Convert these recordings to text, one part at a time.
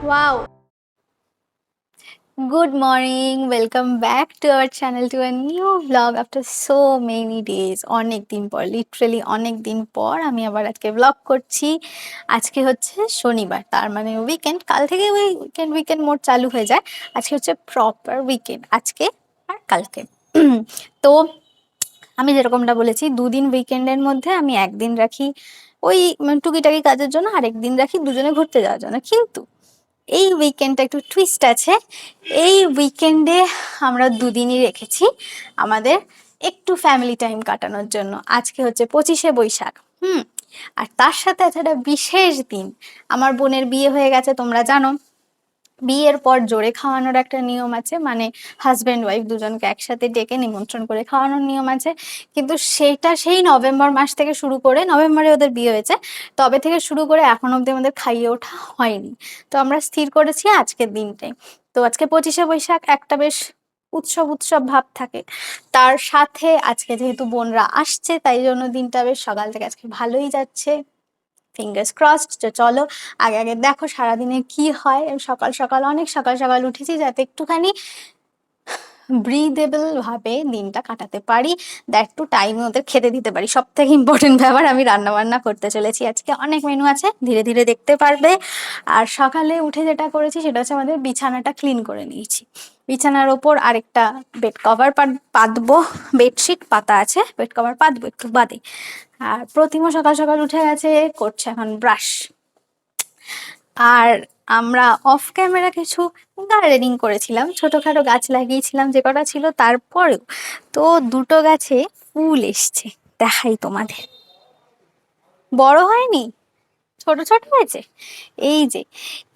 Wow. Good morning. Welcome back to our channel to a new vlog after so many days. অনেক দিন পর, literally অনেক দিন পর আমি আবার আজকে ব্লগ করছি। আজকে হচ্ছে শনিবার, তার মানে উইকেন্ড। কাল থেকে উইকেন্ড মোড চালু হয়ে যায়। আজকে হচ্ছে প্রপার উইকেন্ড, আজকে আর কালকে। তো আমি যেরকমটা বলেছি, দুদিন উইকেন্ডের মধ্যে আমি একদিন রাখি ওই টুকিটাকি কাজের জন্য, আরেকদিন রাখি দুজনে ঘুরতে যাওয়ার জন্য। কিন্তু এই উইকেন্ডটা একটু টুইস্ট আছে। এই উইকেন্ডে আমরা দুদিনই রেখেছি আমাদের একটু ফ্যামিলি টাইম কাটানোর জন্য। আজকে হচ্ছে 25শে বৈশাখ। আর তার সাথে আছে একটা বিশেষ দিন। আমার বোনের বিয়ে হয়ে গেছে, তোমরা জানো। বিয়ের পর জোরে খাওয়ানোর একটা নিয়ম আছে, মানে হাজব্যান্ড ওয়াইফ দুজনকে একসাথে ডেকে নিমন্ত্রণ করে খাওয়ানোর নিয়ম আছে। কিন্তু সেটা সেই নভেম্বর মাস থেকে শুরু করে, নভেম্বরে ওদের বিয়ে হয়েছে, তবে থেকে শুরু করে এখন অবধি আমাদের খাইয়ে ওঠা হয়নি। তো আমরা স্থির করেছি আজকের দিনটাই। তো আজকে 25শে বৈশাখ, একটা বেশ উৎসব উৎসব ভাব থাকে। তার সাথে আজকে যেহেতু বোনরা আসছে, তাই জন্য দিনটা বেশ সকাল থেকে আজকে ভালোই যাচ্ছে। Fingers crossed. তো চলো আগে আগে দেখো সারাদিনে কি হয়। সকাল সকাল অনেক সকাল সকাল উঠেছি যাতে একটুখানি ব্রিদেবল ভাবে দিনটা কাটাতে পারি, দ্যাট টু টাইমে ওদের খেতে দিতে পারি। সব থেকে ইম্পর্টেন্ট ব্যাপার, আমি রান্না বান্না করতে চলেছি আজকে। অনেক মেনু আছে, ধীরে ধীরে দেখতে পারবে। আর সকালে উঠে যেটা করেছি সেটা হচ্ছে আমাদের বিছানাটা ক্লিন করে নিয়েছি। বিছানার ওপর আরেকটা বেড কভার পাতবো, বেডশিট পাতা আছে, বেড কভার পাতবো একটু বাদে। আর প্রতিমা সকাল সকাল উঠে গেছে, করছে এখন ব্রাশ। আর আমরা অফ ক্যামেরা কিছু গার্ডেনিং করেছিলাম, ছোটখাটো গাছ লাগিয়েছিলাম যে কটা ছিল। তারপরেও তো দুটো গাছে ফুল এসছে, দেখাই তোমাদের। বড় হয়নি, ছোট ছোট হয়েছে। এই যে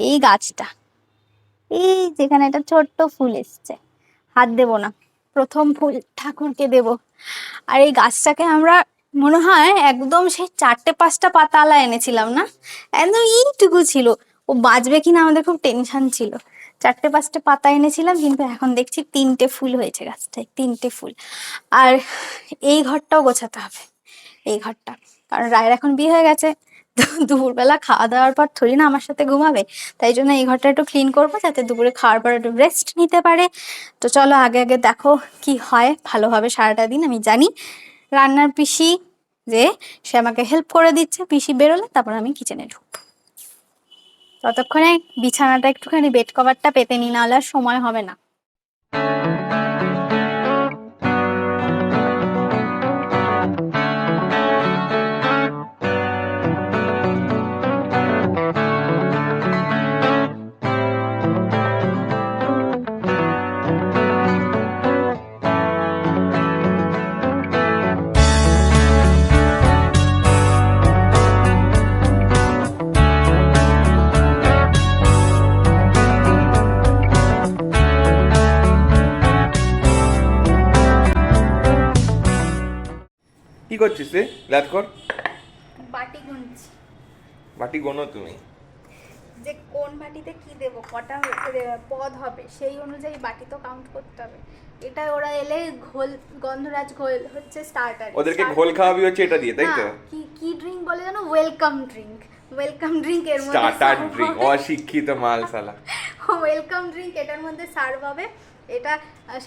এই গাছটা, এই যেখানে একটা ছোট্ট ফুল এসছে, হাত দেবো না, প্রথম ফুল ঠাকুরকে দেব। আর এই গাছটাকে আমরা মনে হয় একদম সেই 4-5টা পাতাওয়ালা এনেছিলাম না, একদম এইটুকু ছিল। ও বাঁচবে কিনা আমাদের খুব টেনশন ছিল। 4-5টা পাতা এনেছিলাম, কিন্তু এখন দেখছি 3টে ফুল হয়েছে গাছটায়, 3টে ফুল। আর এই ঘরটাও গোছাতে হবে, এই ঘরটা, কারণ রায়ের এখন বিয়ে হয়ে গেছে। দুপুরবেলা খাওয়া দাওয়ার পর থোড়ি না আমার সাথে ঘুমাবে, তাই জন্য এই ঘরটা একটু ক্লিন করবো যাতে দুপুরে খাওয়ার পর একটু রেস্ট নিতে পারে। তো চলো আগে আগে দেখো কি হয় ভালোভাবে সারাটা দিন। আমি জানি রান্নার পিসি যে সে আমাকে হেল্প করে দিচ্ছে, পিসি বেরোলে তারপর আমি কিচেনে ঢুকবো। ততক্ষণে বিছানাটা একটুখানি বেড কভারটা পেতে নি, নাহলে আর সময় হবে না। কি করছিস রে? রাত কর। বাটি গুনছি। বাটি গোনো তুমি? যে কোন বাটিতে কি দেব, কটা পদ হবে, সেই অনুযায়ী বাটি তো কাউন্ট করতে হবে। এটা ওরা এলে ঘোল, গন্ধরাজ ঘোল হচ্ছে স্টার্টার। ওদেরকে ঘোল খাওয়াবি হচ্ছে এটা দিয়ে, তাই তো? কি কি ড্রিঙ্ক বলে জানো? Welcome drink. ওয়েলকাম ড্রিঙ্ক এর মধ্যে স্টার্টার ড্রিঙ্ক, অশিক্ষিত মাল শালা। ওয়েলকাম ড্রিঙ্ক এটার মধ্যে সার্ভ হবে। এটা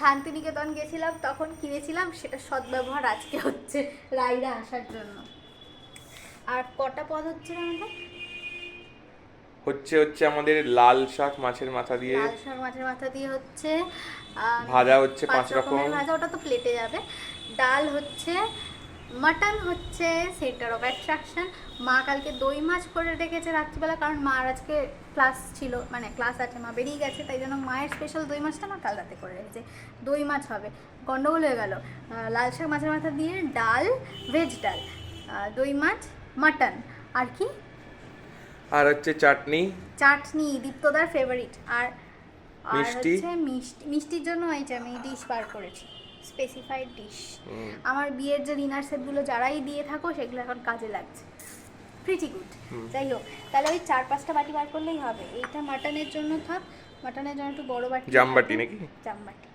শান্তিনিকেতন গেছিলাম তখন কিনেছিলাম, সেটা সদ্ব্যবহার আজকে হচ্ছে রাইরা আসার জন্য। আর কটা পদ হচ্ছে আমাদের? হচ্ছে আমাদের লাল শাক মাছের মাথা দিয়ে, লাল শাক মাছের মাথা দিয়ে হচ্ছে, ভাজা হচ্ছে 5 রকমের রকম ভাজা, ওটা তো প্লেটে যাবে। ডাল হচ্ছে, মাটন হচ্ছে সেন্টার অফ অ্যাট্রাকশন। মা কালকে দই মাছ করে রেখেছে রাত্রিবেলা, কারণ মার আজকে ক্লাস ছিল, মানে ক্লাস আছে, মা বেরিয়ে গেছে, তাই জন্য মায়ের স্পেশাল দই মাছটা মা কাল রাতে করে রেখেছে। দই মাছ হবে, গন্ডগোল হয়ে গেল। লাল শাক মাছের মাথা দিয়ে ডাল, ভেজ ডাল, দই মাছ, মাটন, আর কি? আর হচ্ছে চাটনি। চাটনি দীপ্তদার ফেভারিট। আর মিষ্টি। হচ্ছে মিষ্টির জন্য হয়েছে, আমি ডিশ বার করেছি, স্পেসিফাইড ডিশ। আমার বিয়ের যে ডিনার সেটগুলো যারাই দিয়ে থাকো সেগুলো এখন কাজে লাগছে, প্রিটি গুড। যাই হোক, তাহলে ওই 4-5টা বাটি বার করলেই হবে। এইটা মাটনের জন্য থাক, মাটনের জন্য একটু বড় বাটি, জামবাটি নাকি? জামবাটি।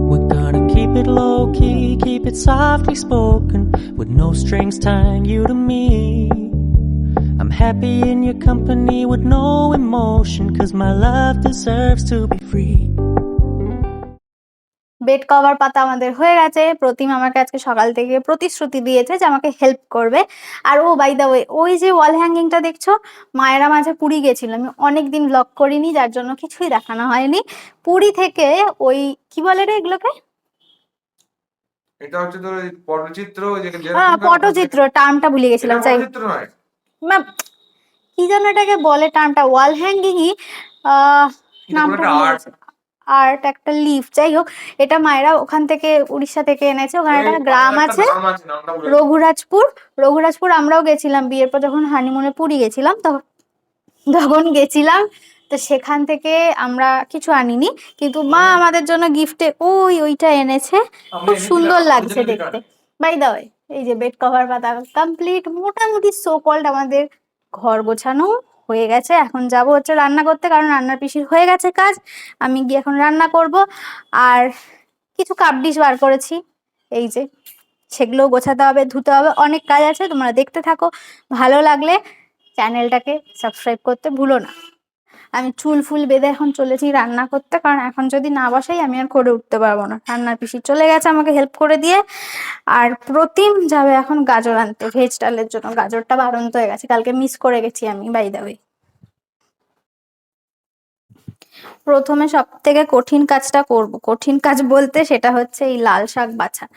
We're gonna keep it low key, keep it silent. softly spoken, with no strings tying you to me. I'm happy in your company with no emotion, 'cause my love deserves to be free. Bed cover পাতা আমাদের হয়ে গেছে। প্রতিম আমাকে আজকে সকাল থেকে প্রতিশ্রুতি দিয়েছে যে আমাকে হেল্প করবে। আর ও বাই দা ওয়ে, ওই যে ওয়াল হ্যাঙ্গিংটা দেখছো, মায়েরা মাঝে পুরী গেছিল, আমি অনেকদিন ব্লগ করিনি যার জন্য কিছুই দেখানো হয়নি। পুরী থেকে ওই কি বলে রে এগুলোকে, এটা হচ্ছে তোর ওই পটচিত্র, ওই যে হ্যাঁ পটচিত্র, টার্মটা ভুলে গেছিলাম। এটা যাই পটচিত্র নয়, কি যেন এটাকে বলে টার্মটা, ওয়াল হ্যাঙ্গিংই নামটা ভুলে গেছি। আর্ট একটা লিফ, যাই হোক, এটা মায়েরা ওখান থেকে উড়িষ্যা থেকে এনেছে। ওখানে একটা গ্রাম আছে রঘুরাজপুর। রঘুরাজপুর আমরাও গেছিলাম বিয়ের পর, যখন হানিমুনে পুরী গেছিলাম তখন তখন গেছিলাম। তো সেখান থেকে আমরা কিছু আনিনি, কিন্তু মা আমাদের জন্য গিফটে ওইটা এনেছে। খুব সুন্দর লাগছে দেখতে। বাই দা ওয়ে, এই যে বেড কভার পাতা কমপ্লিট, মোটামুটি সো কল্ড আমাদের ঘর গোছানো হয়ে গেছে। এখন যাব হচ্ছে রান্না করতে, কারণ রান্নার পিসির হয়ে গেছে কাজ, আমি গিয়ে এখন রান্না করব। আর কিছু কাপ ডিশ বার করেছি, এই যে সেগুলো গোছাতে হবে, ধুতে হবে, অনেক কাজ আছে। তোমরা দেখতে থাকো, ভালো লাগলে চ্যানেলটাকে সাবস্ক্রাইব করতে ভুলো না। আমি চুল ফুল বেঁধে এখন চলেছি রান্না করতে, কারণ এখন যদি না বসাই আমি আর করে উঠতে পারবো না। রান্নার পিসি চলে গেছে আমাকে হেল্প করে দিয়ে। আর প্রতিম যাবে এখন গাজর আনতে ভেজ ডালের জন্য। গাজরটা বাড়ন্ত হয়ে গেছে, কালকে মিস করে গেছি আমি, বাই দা ওয়ে। প্রথমে সব থেকে কঠিন কাজটা করব, কঠিন কাজ বলতে সেটা হচ্ছে এই লাল শাক বাছা।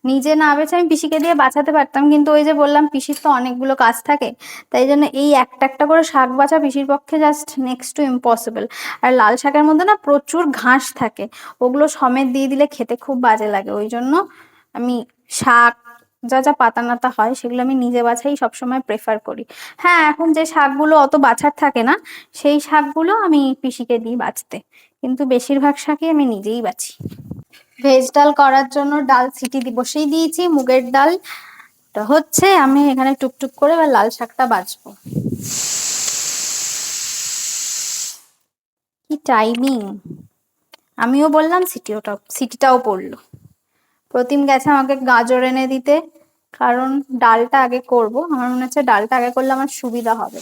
নিজে না বেছে আমি পিসিকে দিয়ে বাছাতে পারতাম, কিন্তু ওই যে বললাম পিসির তো অনেকগুলো কাজ থাকে, তাই জন্য এই একটা একটা করে শাক বাছা পিসির পক্ষে জাস্ট নেক্সট টু ইম্পসিবল। আর লাল শাকের মধ্যে না প্রচুর ঘাস থাকে, ওগুলো সমেত দিয়ে দিলে খেতে খুব বাজে লাগে। ওই জন্য আমি শাক যা যা পাতা নাতা হয় সেগুলো আমি নিজে বাছাই সবসময় প্রেফার করি। হ্যাঁ, এখন যে শাকগুলো অত বাছার থাকে না সেই শাকগুলো আমি পিসিকে দিই বাছতে, কিন্তু বেশিরভাগ শাকই আমি নিজেই বাছি। ভেজ ডাল করার জন্য ডাল সিটি বসেই দিয়েছি, মুগের ডাল হচ্ছে। আমি এখানে টুকটুক করে এবার লাল শাকটা বাছবো। কি টাইমিং, আমিও বললাম সিটিটাও পড়লো। প্রতিম গেছে আমাকে গাজর এনে দিতে, কারণ ডালটা আগে করব। আমার মনে হচ্ছে ডালটা আগে করলে আমার সুবিধা হবে।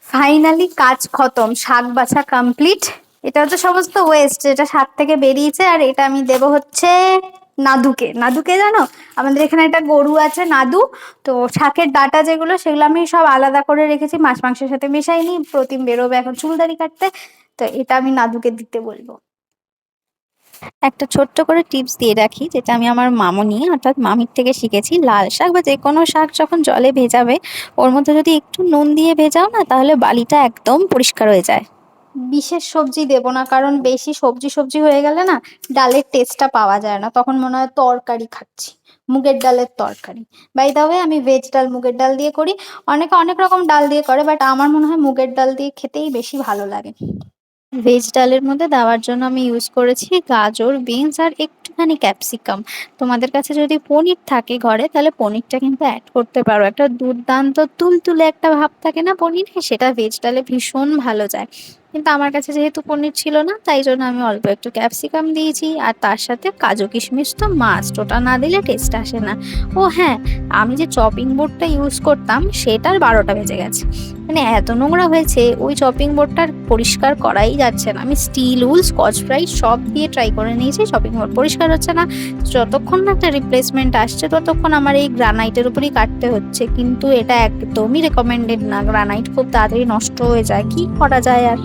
ফাইনালি কাজ খতম, শাক বাছা কমপ্লিট। এটা হচ্ছে সমস্ত ওয়েস্ট যেটা শাক থেকে বেরিয়েছে, আর এটা আমি দেব হচ্ছে নাদুকে। নাদুকে জানো, আমাদের এখানে একটা গরু আছে নাদু। তো শাকের ডাটা যেগুলো সেগুলো আমি সব আলাদা করে রেখেছি, মাছ মাংসের সাথে মেশাইনি। প্রতিম বেরোবে এখন চুলদারি কাটতে, তো এটা আমি নাদুকে দিতে বলবো। একটা ছোট্ট করে টিপস দিয়ে রাখি, যেটা আমি আমার মামনি অর্থাৎ মামির থেকে শিখেছি। লাল শাক বা যে কোনো শাক যখন জলে ভেজাবে, ওর মধ্যে যদি একটু নুন দিয়ে ভেজাও না, তাহলে বালিটা একদম পরিষ্কার হয়ে যায়। বিশেষ সবজি দেব না, কারণ বেশি সবজি সবজি হয়ে গেলে না ডালের টেস্টটা পাওয়া যায় না, তখন মনে হয় তরকারি খাচ্ছি, মুগের ডালের তরকারি। বাই দা ওয়ে, আমি ভেজ ডাল মুগের ডাল দিয়ে করি। অনেকে অনেক রকম ডাল দিয়ে করে, বাট আমার মনে হয় মুগের ডাল দিয়ে খেতেই বেশি ভালো লাগে। ভেজ ডালের মধ্যে দেওয়ার জন্য আমি ইউজ করেছি গাজর, বিনস আর একটুখানি ক্যাপসিকাম। তোমাদের কাছে যদি পনির থাকে ঘরে, তাহলে পনিরটা কিন্তু অ্যাড করতে পারো। একটা দুর্দান্ত তুলতুলে একটা ভাব থাকে না পনিরে, সেটা ভেজ ডালে ভীষণ ভালো যায়। কিন্তু আমার কাছে যেহেতু পনির ছিল না, তাই জন্য আমি অল্প একটু ক্যাপসিকাম দিয়েছি, আর তার সাথে কাজু কিশমিশ তো মাস্ট, ওটা না দিলে টেস্ট আসে না। ও হ্যাঁ, আমি যে চপিং বোর্ডটা ইউজ করতাম সেটার 12টা বেজে গেছে, মানে এত নোংরা হয়েছে ওই চপিং বোর্ডটার পরিষ্কার করাই যাচ্ছে না। আমি স্টিল উল, স্কচ ব্রাইট সব দিয়ে ট্রাই করে নিয়েছি, চপিং বোর্ড পরিষ্কার হচ্ছে না। যতক্ষণ না একটা রিপ্লেসমেন্ট আসছে ততক্ষণ আমার এই গ্রানাইটের উপরই কাটতে হচ্ছে, কিন্তু এটা একদমই রেকমেন্ডেড না, গ্রানাইট খুব তাড়াতাড়ি নষ্ট হয়ে যায়, কি করা যায় আর।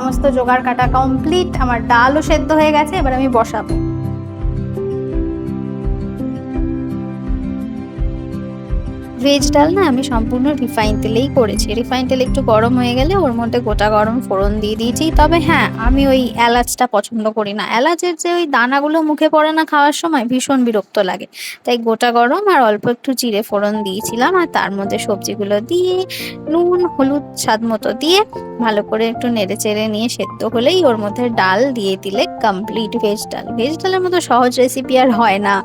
সমস্ত জোগাড় কাটা কমপ্লিট, আমার ডালও সেদ্ধ হয়ে গেছে, এবার আমি বসাবো। ভেজ ডাল না আমি সম্পূর্ণ রিফাইন তেলেই করেছি। রিফাইন তেল একটু গরম হয়ে গেলে ওর মধ্যে গোটা গরম ফোড়ন দিয়ে দিয়েছি। তবে হ্যাঁ, আমি ওই এলাচটা পছন্দ করি না, এলাচের যে ওই দানাগুলো মুখে পড়ে না খাওয়ার সময়, ভীষণ বিরক্ত লাগে। তাই গোটা গরম আর অল্প একটু জিরে ফোড়ন দিয়েছিলাম, আর তার মধ্যে সবজিগুলো দিয়ে নুন হলুদ স্বাদ মতো দিয়ে ভালো করে একটু নেড়ে চেড়ে নিয়ে সেদ্ধ হলেই ওর মধ্যে ডাল দিয়ে দিলে কমপ্লিট ভেজ ডাল। ভেজ ডালের মতো সহজ রেসিপি আর হয় না।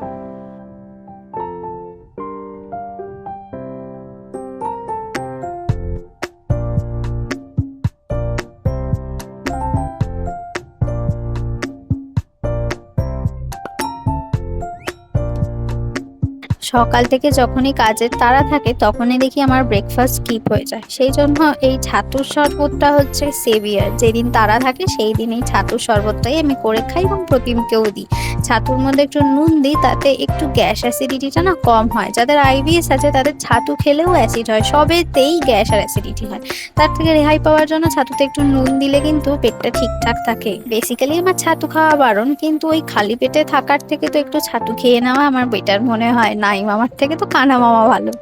সকাল থেকে যখনই কাজের তাড়া থাকে তখনই দেখি আমার ব্রেকফাস্ট স্কিপ হয়ে যায়, সেই জন্য এই ছাতুর শরবতটা হচ্ছে সেভিয়ার। যেদিন তাড়া থাকে সেই দিন এই ছাতুর শরবতটাই আমি করে খাই এবং প্রতিমকেও দিই। ছাতুর মধ্যে একটু নুন দিই, তাতে একটু গ্যাস অ্যাসিডিটিটা না কম হয়। যাদের আইবিএস আছে তাদের ছাতু খেলেও অ্যাসিড হয়, সবেতেই গ্যাস আর অ্যাসিডিটি হয়। তার থেকে রেহাই পাওয়ার জন্য ছাতুতে একটু নুন দিলে কিন্তু পেটটা ঠিকঠাক থাকে। বেসিক্যালি আমার ছাতু খাওয়া বারণ, কিন্তু ওই খালি পেটে থাকার থেকে তো একটু ছাতু খেয়ে নেওয়া আমার বেটার মনে হয়। নাই মামার থেকে তো কানা মামা ভালো।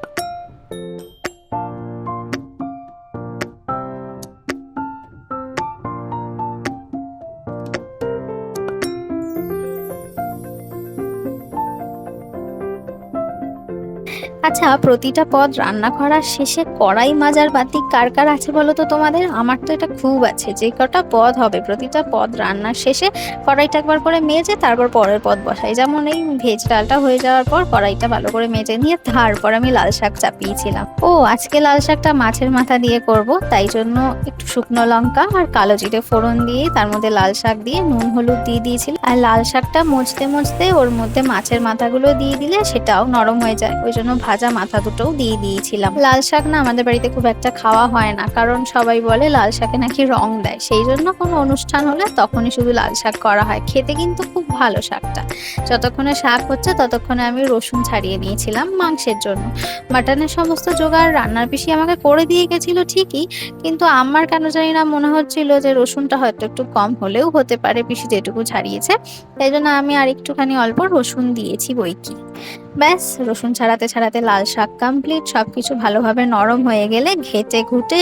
আচ্ছা, প্রতিটা পদ রান্না করার শেষে কড়াই মাজার বাতি কার কার আছে বলো তো তোমাদের? আমার তো এটা খুব আছে। যে কটা পদ হবে প্রতিটা পদ রান্নার শেষে কড়াইটা একবার করে মেজে তারপর পরের পদ বসাই। যেমন এই ভেজ ডালটা হয়ে যাওয়ার পর কড়াইটা ভালো করে মেজে নিয়ে তারপর আমি লাল শাক চাপিয়েছিলাম। ও আজকে লাল শাকটা মাছের মাথা দিয়ে করব, তাই জন্য একটু শুকনো লঙ্কা আর কালো জিরে ফোড়ন দিয়ে তার মধ্যে লাল শাক দিয়ে নুন হলুদ দিয়ে দিয়েছিলাম। আর লাল শাকটা মজতে মজতে ওর মধ্যে মাছের মাথাগুলো দিয়ে দিলে সেটাও নরম হয়ে যায়, ওই জন্য ভাজা মাথা দুটোও দিয়ে দিয়েছিলাম। লাল শাক না আমাদের বাড়িতে খুব একটা খাওয়া হয় না, কারণ সবাই বলে লাল শাকে নাকি রং দেয়, সেই জন্য কোনো অনুষ্ঠান হলে তখনই শুধু লাল শাক করা হয়। খেতে কিন্তু খুব ভালো শাকটা। যতক্ষণে শাক হচ্ছে ততক্ষণে আমি রসুন ছাড়িয়ে নিয়েছিলাম মাংসের জন্য। মাটনের সমস্ত জোগাড় রান্নার পিসি আমাকে করে দিয়ে গেছিল ঠিকই, কিন্তু আমার কেন জানি না মনে হচ্ছিল যে রসুনটা হয়তো একটু কম হলেও হতে পারে, পিসি যেটুকু ছাড়িয়েছে। তাই জন্য আমি আর একটুখানি অল্প রসুন দিয়েছি বইকি। ব্যাস, রসুন ছাড়াতে ছাড়াতে লাল শাক কমপ্লিট। সবকিছু ভালোভাবে নরম হয়ে গেলে ঘেটে ঘুটে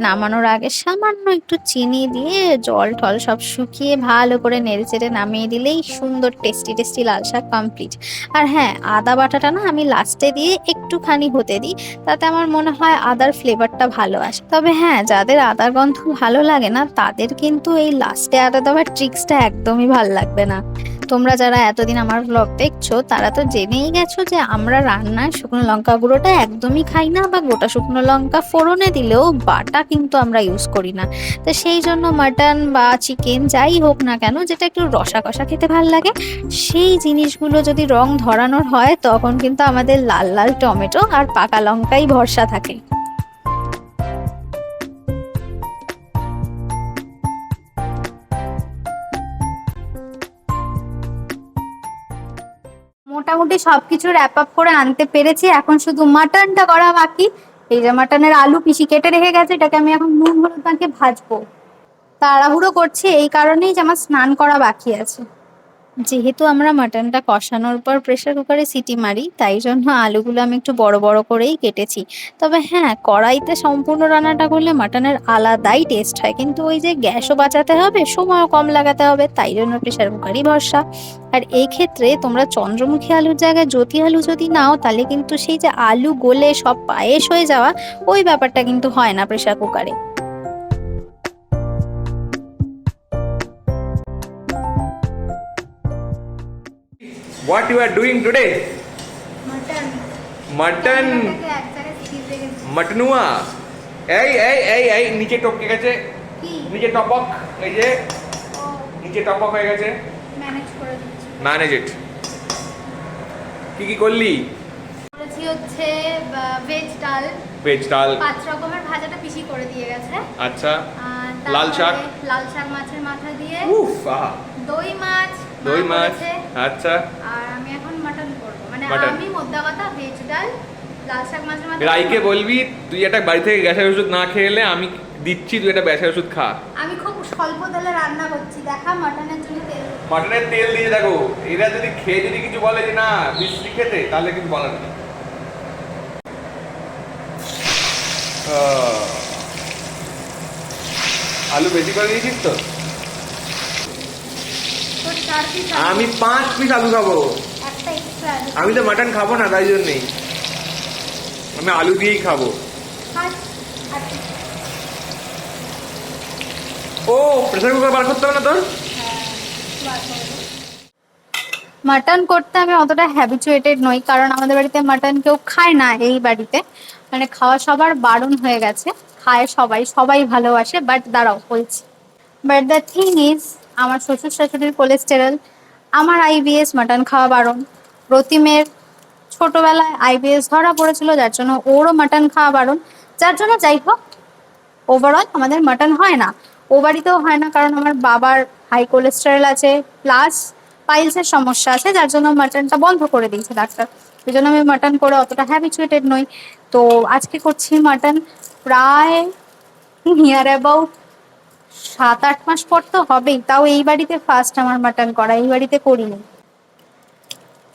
নামানোর আগে সামান্য একটু চিনি দিয়ে জল টল সব শুকিয়ে ভালো করে নেড়ে চেড়ে নামিয়ে দিলেই সুন্দর টেস্টি টেস্টি লাল শাক কমপ্লিট। আর হ্যাঁ, আদা বাটাটা না আমি লাস্টে দিয়ে একটুখানি হতে দিই, তাতে আমার মনে হয় আদার ফ্লেভারটা ভালো আসে। তবে হ্যাঁ, যাদের আদার গন্ধ ভালো লাগে না তাদের কিন্তু এই লাস্টে আদা দেওয়ার ট্রিক্সটা একদমই ভালো লাগবে না। তোমরা যারা এতদিন আমার ব্লগ দেখছো তারা তো জেনেই গেছো যে আমরা রান্নায় শুকনো লঙ্কা গুঁড়োটা একদমই খাই না, বা গোটা শুকনো লঙ্কা ফোড়নে দিলেও বাটা কিন্তু আমরা ইউজ করি না। তো সেই জন্য মাটন বা চিকেন যাই হোক না কেন, যেটা একটু রসা কষা খেতে ভাল লাগে, সেই জিনিসগুলো যদি রং ধরানোর হয় তখন কিন্তু আমাদের লাল লাল টমেটো আর পাকা লঙ্কাই ভরসা থাকে। মোটামুটি সবকিছু র্যাপ আপ করে আনতে পেরেছি, এখন শুধু মাটনটা করা বাকি। এই যে মাটনের আলু পিসি কেটে রেখে গেছে, এটাকে আমি এখন নুন হলুদ মাখিয়ে ভাজবো। তাড়াহুড়ো করছি এই কারণেই যে আমার স্নান করা বাকি আছে। যেহেতু আমরা মাটনটা কষানোর পর প্রেসার কুকারে সিটি মারি, তাই জন্য আলুগুলো আমি একটু বড় বড় করেই কেটেছি। তবে হ্যাঁ, কড়াইতে সম্পূর্ণ রান্নাটা করলে মাটনের আলাদাই টেস্ট হয়, কিন্তু ওই যে গ্যাসও বাঁচাতে হবে, সময়ও কম লাগাতে হবে, তাই জন্য প্রেসার কুকারই ভরসা। আর এই ক্ষেত্রে তোমরা চন্দ্রমুখী আলুর জায়গায় জ্যোতি আলু যদি নাও, তাহলে কিন্তু সেই যে আলু গলে সব পায়েস হয়ে যাওয়া, ওই ব্যাপারটা কিন্তু হয় না প্রেসার কুকারে। What you are doing today? Mutton. মটনুয়া। এই নিচে টপকে গেছে, নিচে টপক, এই যে নিচে টপক হয়ে গেছে। ম্যানেজ ইট। কি করলি? করেছি হচ্ছে ভেজ ডাল, ভেজ ডাল, 5 রকমের ভাজাটা পিসি করে দিয়ে গেছে। আচ্ছা। তারপরে লাল শাক, লাল শাক মাছের মাথা দিয়ে, উফ আহা, দই মাছ, দই মা মাছ, করেছে। আচ্ছা। আর আমি এখন মাটন করব, মানে মাটন। আমি মোদ্দা কথা ভেজ ডাল, লাল শাক মাছের মাথা। রাইকে বলবি তুই একটা বাড়ি থেকে গ্যাসের ওষুধ না খেয়ে এলে, আমি দিচ্ছি, তুই একটা গ্যাসের ওষুধ খা। আমি খুব স্বল্প তেলে রান্না করছি, দেখা মাটনের জন্য তেল। মাটনের তেল দিয়ে দেখো, এরা যদি খেয়ে যদি কিছু বলে যে না মিষ্টি খেতে, তাহলে কিছু বলার নেই। আলু বেশি করে দিয়েছিস তো? তোর 4 পিস, আমি 5 পিস আলু খাবো। একটা এক্সট্রা। আমি তো মাটন খাবো না, তাই জন্যই আমি আলু দিয়েই খাবো। ও প্রেসার কুকার বার করতে হবে না তোর? মাটন করতে আমি অতটা হ্যাবিচুয়েটেড নই, কারণ আমাদের বাড়িতে মাটন কেউ খায় না এই বাড়িতে, মানে খাওয়া সবার বারণ হয়ে গেছে। খায় সবাই, সবাই ভালোবাসে, বাট দাঁড়াও বলছি। বাট দ্য থিং ইজ, আমার শ্বশুর শাশুড়ির কোলেস্টেরল, আমার আইবিএস, মাটন খাওয়া বারণ। প্রতিমের ছোটবেলায় আইবিএস ধরা পড়েছিল, যার জন্য ওরও মাটন খাওয়া বারণ। যার জন্য যাই হোক, ওভারঅল আমাদের মাটন হয় না। ও বাড়িতেও হয় না, কারণ আমার বাবার হাই কোলেস্টেরল আছে, প্লাস পাইলসের সমস্যা আছে, যার জন্য মাটনটা বন্ধ করে দিয়েছে ডাক্তার। ওই জন্য আমি মাটন করে অতটা হ্যাবিচুয়েটেড নই। তো আজকে করছি মাটন, প্রায় নিয়ার অ্যাবাউট 7-8 মাস পর তো হবেই, তাও এই বাড়িতে ফার্স্ট আমার মাটন করা, এই বাড়িতে করিনি।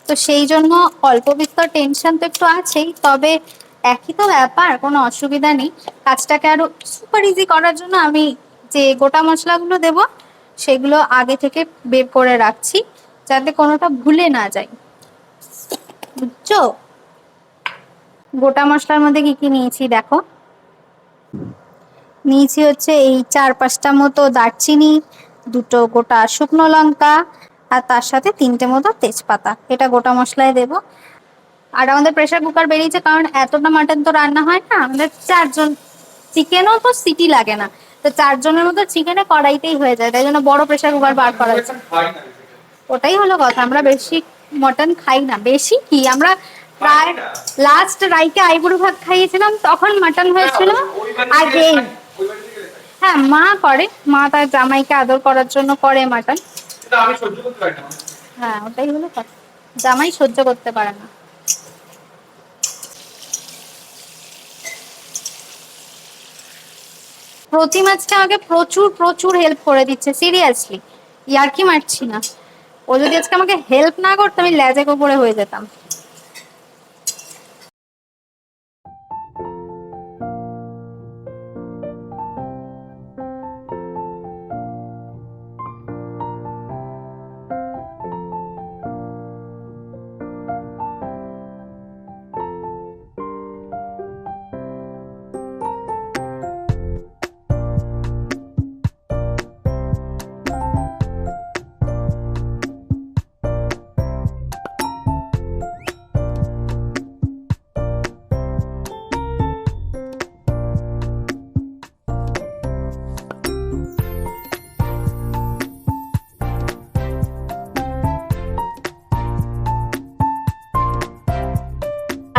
তো সেই জন্য অল্প বিস্তর টেনশন তো একটু আছেই, তবে একই তো ব্যাপার, কোনো অসুবিধা নেই। কাজটাকে আরো সুপার ইজি করার জন্য আমি যে গোটা মশলাগুলো দেব, সেগুলো আগে থেকে বের করে রাখছি, যাতে কোনোটা ভুলে না যায়, বুঝছো? গোটা মশলার মধ্যে কি কি নিয়েছি দেখো। নিয়েছি হচ্ছে এই 4-5টা মতো দারচিনি, 2টো গোটা শুকনো লঙ্কা, আর তার সাথে 3টে মতো তেজপাতা। এটা গোটা মশলায় দেব। আর আমাদের প্রেসার কুকার বেরিয়েছে, কারণ এতটা মাটন তো রান্না হয় না, আমাদের 4 জন, চিকেনও তো সিটি লাগে না, তো 4 জনের মতো চিকেনে কড়াইতেই হয়ে যায়, তাই জন্য বড় প্রেসার কুকার বার করা হয়েছে। ওটাই হলো কথা, আমরা বেশি মটন খাই না। বেশি কি, আমরা প্রায় লাস্ট রাইকে আইবুড়ো ভাত খাইয়েছিলাম, তখন মাটন হয়েছিল। আগে হ্যাঁ, মা করে, মা তার জামাইকে আদর করার জন্য করে মাটন। আমি সহ্য করতে পারি না। হ্যাঁ, ওটাই হলো কথা, জামাই সহ্য করতে পারে না। প্রতিম আজকে আমাকে প্রচুর প্রচুর হেল্প করে দিচ্ছে, সিরিয়াসলি, ইয়ার্কি মারছি না। ও যদি আজকে আমাকে হেল্প না করতো, আমি লেজে গোবরে হয়ে যেতাম।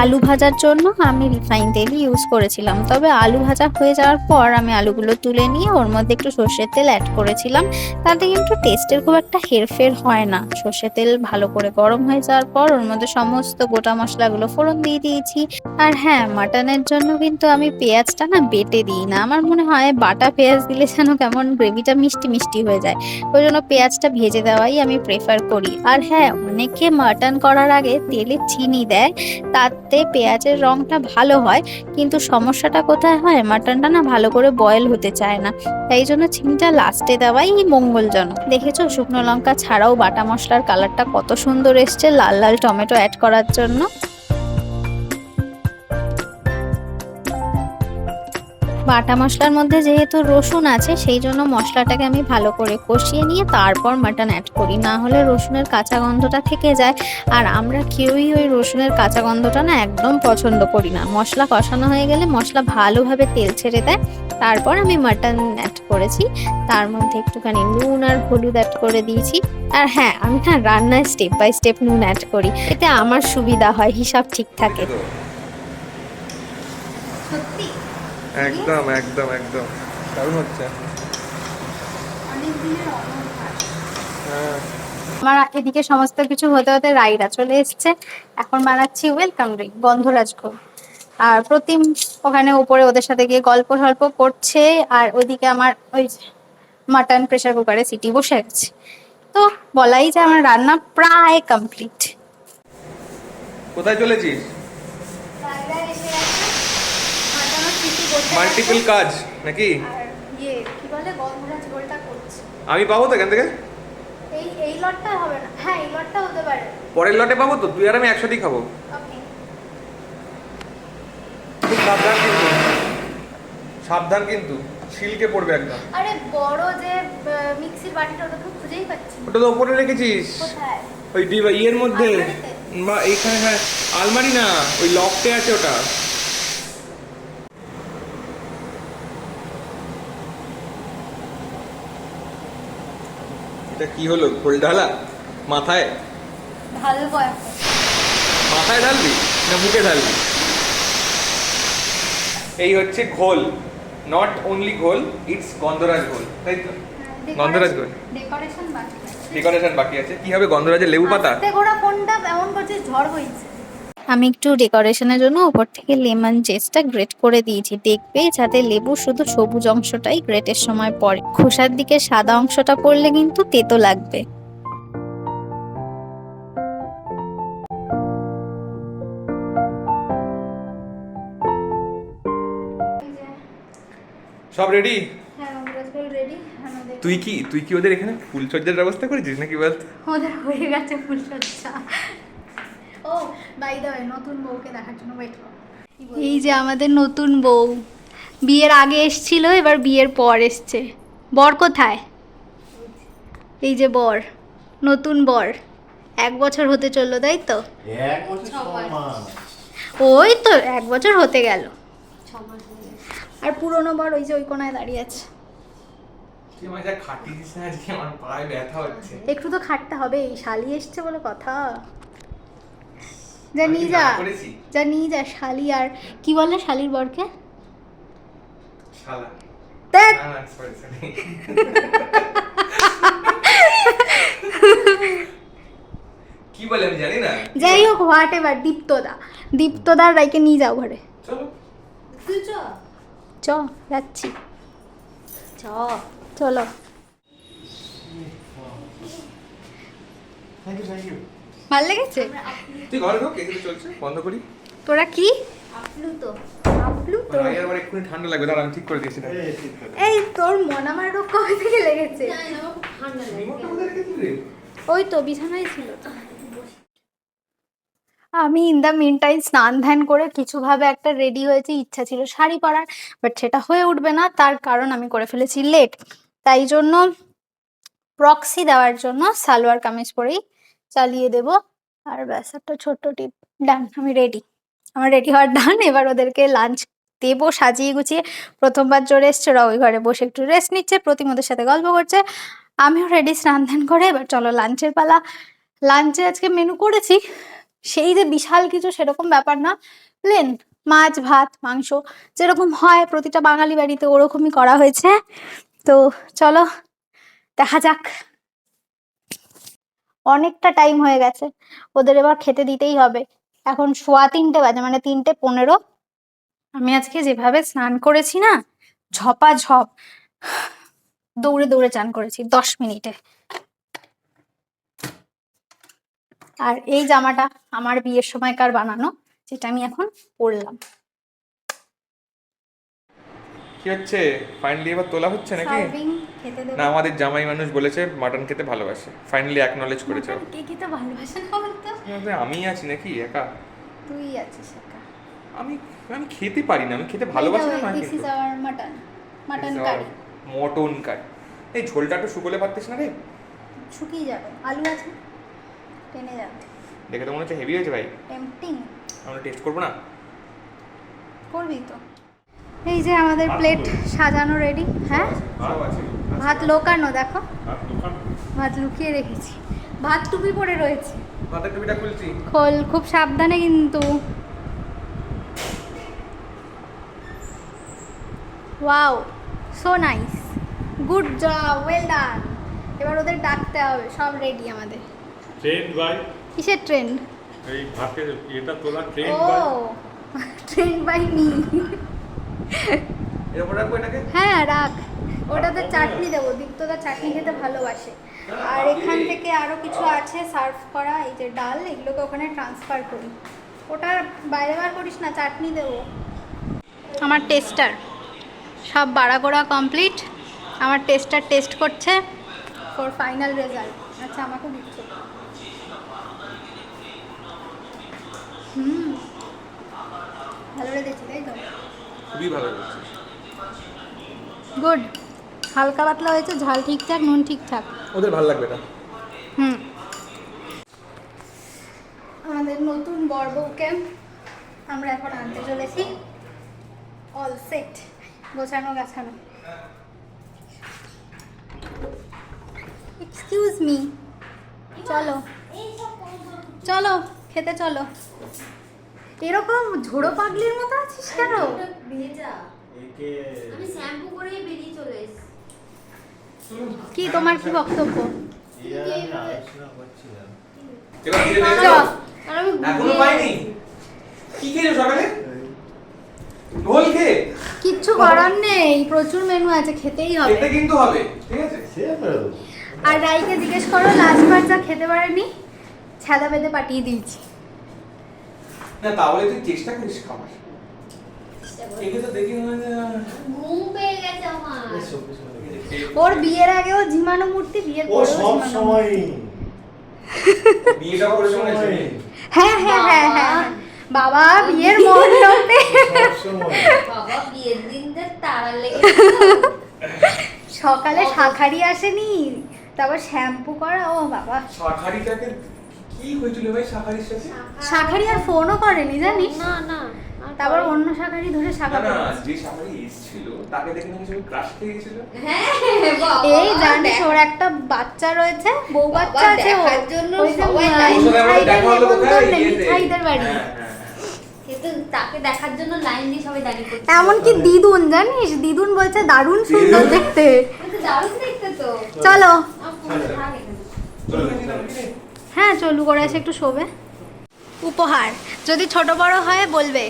আলু ভাজার জন্য আমি রিফাইন তেল ইউজ করেছিলাম, তবে আলু ভাজা হয়ে যাওয়ার পর আমি আলুগুলো তুলে নিয়ে ওর মধ্যে একটু সর্ষের তেল অ্যাড করেছিলাম। তাতে কিন্তু টেস্টের খুব একটা হেরফের হয় না। সর্ষের তেল ভালো করে গরম হয়ে যাওয়ার পর ওর মধ্যে সমস্ত গোটা মশলাগুলো ফোড়ন দিয়ে দিয়েছি। আর হ্যাঁ, মাটনের জন্য কিন্তু আমি পেঁয়াজটা না বেটে দিই না। আমার মনে হয় বাটা পেঁয়াজ দিলে যেন কেমন গ্রেভিটা মিষ্টি মিষ্টি হয়ে যায়, ওই জন্য পেঁয়াজটা ভেজে দেওয়াই আমি প্রেফার করি। আর হ্যাঁ, অনেকে মাটন করার আগে তেলে চিনি দেয়, তাতে পেঁয়াজের রংটা ভালো হয়, কিন্তু সমস্যাটা কোথায় হয়, মাটনটা না ভালো করে বয়েল হতে চায় না, তাই জন্য চিনিটা লাস্টে দেওয়াই মঙ্গলজনক। দেখেছো শুকনো লঙ্কা ছাড়াও বাটা মশলার কালারটা কত সুন্দর এসছে লাল লাল টমেটো অ্যাড করার জন্য। বাটা মশলার মধ্যে যেহেতু রসুন আছে, সেই জন্য মশলাটাকে আমি ভালো করে কষিয়ে নিয়ে তারপর মাটন অ্যাড করি, না হলে রসুনের কাঁচা গন্ধটা থেকে যায়। আর আমরা কেউই ওই রসুনের কাঁচা গন্ধটা না একদম পছন্দ করি না। মশলা কষানো হয়ে গেলে মশলা ভালোভাবে তেল ছেড়ে দেয়, তারপর আমি মাটন অ্যাড করেছি। তার মধ্যে একটুখানি নুন আর হলুদ অ্যাড করে দিয়েছি। আর হ্যাঁ, আমি না রান্নায় স্টেপ বাই স্টেপ নুন অ্যাড করি, এতে আমার সুবিধা হয়, হিসাব ঠিক থাকে। সত্যি একদম একদম একদম দারুণ হচ্ছে। হ্যাঁ, আমার এদিকে সমস্ত কিছু হতে হতে রাইরা চলে এসেছে। এখন বানাচ্ছি ওয়েলকাম ড্রিঙ্ক, গন্ধরাজ ঘোল। আর প্রতিম ওখানে উপরে ওদের সাথে গিয়ে গল্প সল্প করছে, আর ওইদিকে আমার ওই মাটন প্রেসার কুকারে সিটি বসে গেছে। তো বলাই যায় আমার রান্না প্রায় কমপ্লিট। কোথায় চলেছিস? মাল্টিপল কাজ নাকি? আমি পাবো তো এখান থেকে? এই লটটা হবে না, হ্যাঁ এই লটটা হতে পারে, পরের লটে পাবো তো, তুই আর আমি একসাথেই খাবো। খুব সাবধান কিন্তু, সাবধান কিন্তু, ছিলকে পড়বে একদম। আরে বড় যে মিক্সির বাটিটা ওটা তো খুঁজেই পাচ্ছি না। ওটা তো উপরে রেখেছিস কোথায়? ওই ইয়ের মধ্যে, আলমারিতে? বা এইখানে। হ্যাঁ, আলমারি না, ওই লকটে আছে ওটা। এটা কি হলো, খোল ঢালা মাথায়? ঢালবো এখন। মাথায় ঢালবি না মুখে ঢালবি? এই হচ্ছে ঘোল, নট অনলি ঘোল, ইটস গন্ধরাজ ঘোল, তাই তো? গন্ধরাজ ঘোল ডেকোরেশন বাকি আছে। ডেকোরেশন বাকি আছে। কি হবে গন্ধরাজের? লেবু পাতা? আস্তে গোড়া কোনটা এমন করছে ঝড় হইছে। আমি একটু ডেকোরেশনের জন্য উপর থেকে লেমন জেসটা গ্রেট করে দিয়েছি, দেখবে যাতে লেবু শুধু সবুজ অংশটাই গ্রেটের সময় পড়ে, খোসার দিকে সাদা অংশটা পড়লে কিন্তু তেতো লাগবে। সব রেডি? হ্যাঁ, গন্ধরাজ ঘোল রেডি। তুই কি ওদের এখানে ফুলসজ্জার ব্যবস্থা করেছিস নাকি বলতো? ওদের হয়ে গেছে ফুলসজ্জা। ও বাই দ্য ওয়ে, নতুন বউকে দেখার জন্য ওয়েট করো। এই যে আমাদের নতুন বউ, বিয়ের আগে এসেছিল, এবার বিয়ের পর এসছে। বর কোথায়? এই যে বর, নতুন বর। 1 বছর হতে চললো, তাই তো? ওই তো 1 বছর হতে গেল। আর পুরনো বর ওই যে ওই কোনায় দাঁড়িয়ে আছে। তুই আমায় যা খাটিয়ে দিস না আজকে, আমার পায়ে ব্যথা হচ্ছে। একটু তো খাটতে হবে, এই শালি এসছে বলে কথা। যা নিয়ে যা, যা নিয়ে যা শালি। আর কি বলে শালির বরকে? শালা। দেখ না না, সরি সরি। কি বলে আমি জানি না। যাই হোক, হোয়াট এভার, দীপ্তদার রাইকে নিয়ে যাও ঘরে। চলো তুই চ চ, যাচ্ছি, চ চলো। ভাল লেগেছে? তুই ঘরে ঢোক, এগুলো চলছে, বন্ধ করি। তোরা কি আপলু তো আবার এক্ষুনি ঠান্ডা লাগবে, দাঁড়া আমি ঠিক করে দিয়েছি। এই তোর মন আমার রোগ কবে থেকে লেগেছে? ওই তো বিছানায় ছিল তো। আমি ইন দ্য মিন টাইম স্নান ধ্যান করে কিছুভাবে একটা রেডি হয়েছি, ইচ্ছা ছিল শাড়ি পরার, বাট সেটা হয়ে উঠবে না, তার কারণ আমি করে ফেলেছি লেট। তাই জন্য প্রক্সি দেওয়ার জন্য সালোয়ার কামিজ পরেই চালিয়ে দেব। আর ব্যাস, একটা ছোট্ট টিপ, ডান, আমি রেডি, আমার রেডি হওয়ার ডান। এবার ওদেরকে লাঞ্চ দেবো সাজিয়ে গুছিয়ে। প্রথমবার চলে এসছে, ওরা ওই ঘরে বসে একটু রেস্ট নিচ্ছে, প্রতিম ওদের সাথে গল্প করছে, আমিও রেডি স্নান ধ্যান করে। এবার চলো লাঞ্চের পালা। লাঞ্চে আজকে মেনু করেছি, সেই যে বিশাল কিছু সেরকম ব্যাপার না, প্লেন মাছ ভাত মাংস যেরকম হয় প্রতিটা বাঙালি বাড়িতে ওরকমই করা হয়েছে। তো চলো দেখা যাক। অনেকটা টাইম হয়ে গেছে, ওদের এবার খেতে দিতেই হবে। এখন 3:15 বাজে, মানে 3:15। আমি আজকে যেভাবে স্নান করেছি না, ঝপাঝপ দৌড়ে দৌড়ে চান করেছি 10 মিনিটে। আর এই জামাটা আমার বিয়ের সময়কার বানানো, যেটা আমি এখন পরলাম। কি হচ্ছে, ফাইনালি এবার তোলা হচ্ছে নাকি? সার্ভিং খেতে দেবো। না, আমাদের জামাই মানুষ বলেছে মাটন খেতে ভালোবাসে, ফাইনালি অ্যাকনলেজ করেছে ও। কে খেতে ভালোবাসে না বলতো? আমি আছি নাকি একা? তুই আছিস একা। আমি আমি খেতে পারি না, আমি খেতে ভালোবাসি না। This is our mutton curry. Mutton curry. এই ঝোলটা একটু শুকোলে পারতিস না রে? শুকিয়ে যাবে, আলু আছে টেনে যাবে। দেখে তো মনে হচ্ছে হেভি হয়েছে ভাই। টেম্পটিং। আমরা টেস্ট করবো না? করবি তো। এই যে আমাদের প্লেট সাজানো রেডি। হ্যাঁ, সব আছে। ভাত লোকানো, দেখো ভাত লুকিয়ে রেখেছি। ভাত টুপি পরে রয়েছে। ভাতের টুপিটা খুলছি। খোল, খুব সাবধানে কিন্তু। Wow, so nice, good job, well done. এবার ওদের ডাকতে হবে। সব রেডি আমাদের। ট্রেন্ড বাই কিসের ট্রেন্ড? এই ভাতের এটা তোলা ও, trend by trend by me. এরপর রাখবো এটাকে। হ্যাঁ রাখ, ওটাতে চাটনি দেবো, দীপ্তদা চাটনি খেতে ভালোবাসে। আর এখান থেকে আরো কিছু আছে সার্ভ করা, এই যে ডাল, এগুলোকে ওখানে ট্রান্সফার করি। ওটা বাইরে বার করিস না, চাটনি দেবো। আমার টেস্টার সব বাড়া করা কমপ্লিট। আমার টেস্টার টেস্ট করছে ফর ফাইনাল রেজাল্ট। আচ্ছা, আমাকে দিচ্ছে। ভালো লেগেছে তাই তো? খুবই ভালো লাগছে। গুড, হালকা পাতলা হয়েছে, ঝাল ঠিকঠাক, নুন ঠিকঠাক। ওদের ভালো লাগবে এটা। আমাদের নতুন বর বউকে আমরা এখন আনতে চলেছি। অল সেট, গোছানো গাছানো। এক্সকিউজ মি, চলো চলো খেতে চলো। এরকম ঝোড়ো পাগলির মতো আছিস কেন? ভেজা, আমি শ্যাম্পু করেই বেরিয়ে চলে এসেছি। কি তোমার কি বক্তব্য? এবার ধীরে ধীরে চল। আর আমি এখনো পাইনি। কি খেয়েছো সকালে? ঢোল খেয়ে? কিচ্ছু করার নেই, প্রচুর মেনু আছে, খেতেই হবে। খেতে কিন্তু হবে, ঠিক আছে? আর রাইকে জিজ্ঞেস করো, লাস্টবার যা খেতে পারেনি ছাদা বেঁধে পাঠিয়ে দিয়েছি। না তাহলে তুই চেষ্টা করিস খাবার। একে তো দেখি মনে হয় ঘুম পেয়ে গেছে আমার। ওর বিয়ের আগেও ঝিমানো মূর্তি, বিয়ের ও পরেও সব ঝিমানো সময় বিয়েটা করে শুনেছি। হ্যাঁ হ্যাঁ হ্যাঁ হ্যাঁ, বাবা বিয়ের মণ্ডপে সব সময় বাবা বিয়ের দিন তারা লেগে সকালে শাঁখারি আসেনি, তারপর শ্যাম্পু করা, ও বাবা। শাখারিটাকে কি হয়েছিল ভাই শাখারির সাথে? শাঁখারি আর ফোনও করেনি জানিস। না না, তারপর অন্য শাঁখারি ধরে শাঁখা না না, করেছে। যে শাখারি এসেছিল তাকে দেখে নাকি সবাই ক্রাশ খেয়ে গেছিল। হ্যাঁ বাবা, এই জানিস ওর একটা বাচ্চা রয়েছে, বউ বাচ্চা আছে ওর। দেখার জন্য ওই যে সবাই ওর সাথে আমার দেখা হলো কোথায়? ইয়েতে। মিঠাইদের বাড়ি। হ্যাঁ, হ্যাঁ, কিন্তু তাকে দেখার জন্য লাইন দিয়ে সবাই দাঁড়িয়ে পড়ছে। এমনকি দিদুন, জানিস দিদুন বলছে দারুণ সুন্দর দিদুন? দেখতে। কিন্তু দারুণ দেখতে তো। চলো। আমার ফোনটা থাক এখানে। চলো। হ্যাঁ চলু করে এসে একটু শোবে। উপহার যদি ছোট বড় হয় বলবে।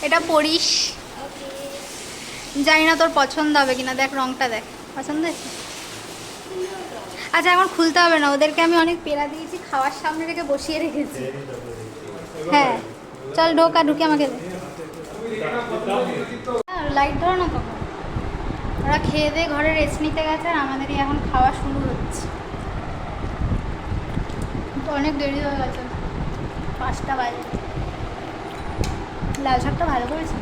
এটা পড়িস, জানি না তোর পছন্দ হবে কিনা, দেখ রংটা দেখ, পছন্দ হয়েছে? আচ্ছা এখন খুলতে হবে না, ওদেরকে আমি অনেক পেড়া দিয়েছি, খাওয়ার সামনে রেখে বসিয়ে রেখেছি। হ্যাঁ চল ঢোকা, ঢুকে আমাকে দে। লাইট ধরো না তখন। ওরা খেয়ে দিয়ে ঘরে রেস্ট নিতে গেছে, আর আমাদেরই এখন খাওয়া শুরু হচ্ছে। তো অনেক দেরি হয়ে গেছে, 5টা বাজে। লাল শাকটা ভালো করেছে।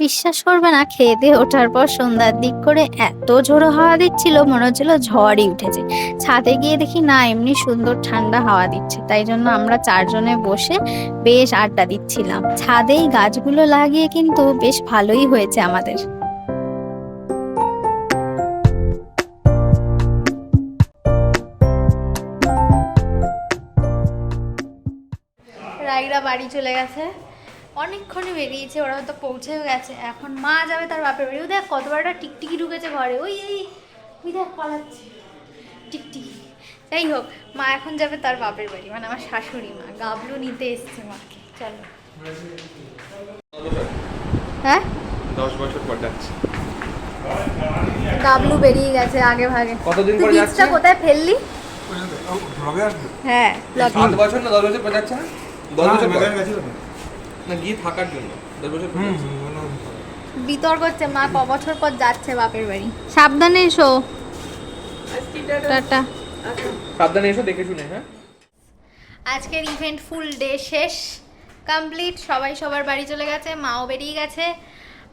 বিশ্বাস করবে না, খেয়ে দিয়ে ওঠার পর সন্ধ্যার দিক করে এত ঝোড়ো হাওয়া দিচ্ছিল, মনে হচ্ছিল ঝড়ই উঠেছে। ছাদে গিয়ে দেখি না, এমনি সুন্দর ঠান্ডা হাওয়া দিচ্ছে। তাই জন্য আমরা 4 জনে বসে বেশ আড্ডা দিচ্ছিলাম। ছাদেই গাছগুলো লাগিয়ে কিন্তু বেশ ভালোই হয়েছে আমাদের। বাড়ি চলে গেছে, অনেকক্ষণই বেরিয়েছে, ওরা হয়তো পৌঁছেও গেছে। এখন মা যাবে তার বাপের বাড়ি। ও দেখ কত বড় একটা টিকটিকি ঢুকেছে ঘরে, ওই ওই দেখ পালাচ্ছে টিকটিকি। যাই হোক, মা এখন যাবে তার বাপের বাড়ি, মানে আমার শাশুড়ি মা গাবলু নিতে এসছে মাকে। চলো। হ্যাঁ 10 বছর পর যাচ্ছে। গাবলু বেরিয়ে গেছে আগে ভাগে। কতদিন তুই পরে বীজটা যাচ্ছে? কোথায় ফেললি? হ্যাঁ 7 বছর না 10 বছর পর যাচ্ছে না? 10 বছর পর না গিয়ে থাকার জন্য 10 বছর পর যাচ্ছে। বিতর্ক হচ্ছে মা ক বছর পর যাচ্ছে বাপের বাড়ি। সাবধানে এসো। টাটা। সাবধানে এসো, দেখে শুনে। হ্যাঁ, আজকের ইভেন্ট ফুল ডে শেষ, কমপ্লিট। সবাই সবার বাড়ি চলে গেছে, মাও বেরিয়ে গেছে,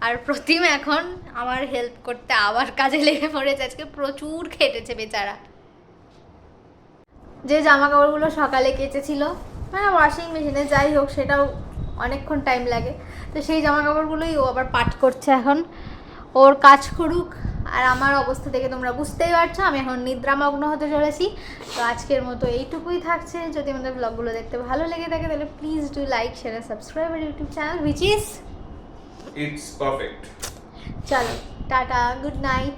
আর প্রতিম এখন আমার হেল্প করতে আবার কাজে লেগে পড়েছে। আজকে প্রচুর খেটেছে বেচারা। যে জামা কাপড়গুলো সকালে কেচেছিল, হ্যাঁ ওয়াশিং মেশিনে, যাই হোক সেটাও অনেকক্ষণ টাইম লাগে, তো সেই জামা কাপড়গুলোই ও আবার পাট করছে এখন। ওর কাজ করুক, আর আমার অবস্থা দেখে তোমরা বুঝতেই পারছো আমি এখন নিদ্রামগ্ন হতে চলেছি। তো আজকের মতো এইটুকুই থাকছে। যদি আমাদের ব্লগগুলো দেখতে ভালো লেগে থাকে তাহলে please do like, share, subscribe আর YouTube channel which is it's perfect. চলো টাটা, গুড নাইট।